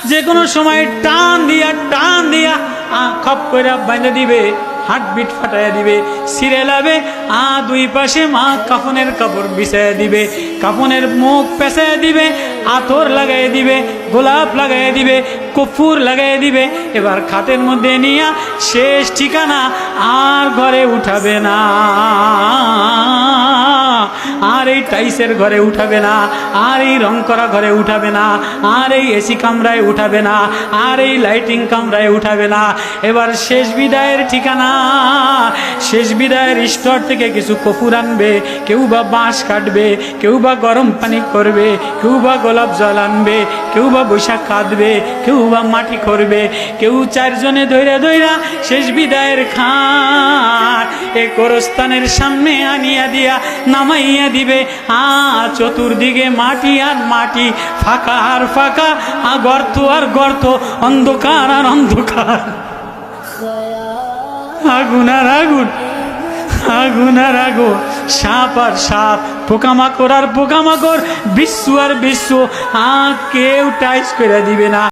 যে কোনো সময় টান দিয়া খপ করে বাঁধে দিবে, হার্টবিট ফাটাইয়া দিবে, ছিঁড়ে লাবে। দুই পাশে মা কাফনের কাপড় বিছাইয়া দিবে, কাফনের মুখ পেঁচাইয়া দিবে, আতর লাগাইয়া দিবে, গোলাপ লাগাইয়া দিবে, কর্পূর লাগাইয়া দিবে। এবার খাটের মধ্যে নিয়া শেষ ঠিকানা, আর ঘরে উঠাবে না, আর এই টাইসের ঘরে উঠাবে না, আর এই রং করা ঘরে উঠাবে না, আর এই এসি কামরায় উঠাবে না, আর এই লাইটিং কামরায় উঠাবে না। এবার শেষ বিদায়ের ঠিকানা, শেষ বিদায়ের স্টোর থেকে কিছু কর্পূর আনবে, কেউ বা বাঁশ কাটবে, কেউ বা গরম পানি করবে, কেউ বা গোলাপ জল আনবে, কেউ বা বৈশাখ কাঁদবে, কেউ বা মাটি করবে, কেউ চারজনে ধৈরা ধৈরা শেষ বিদায়ের খাট এ গোরস্থানের সামনে আনিয়া দিয়া নামাইয়া দিবে। চতুর্দিকে মাটি আর মাটি, ফাঁকা আর ফাঁকা, গর্ত আর গর্ত, অন্ধকার আর অন্ধকার, আগুন আর আগুন, আগুন আর আগুন, সাপ আর সাপ, পোকামাকড় আর পোকামাকড়, বিশ্ব আর বিশ্ব। কেউ টাইস করে দিবে না।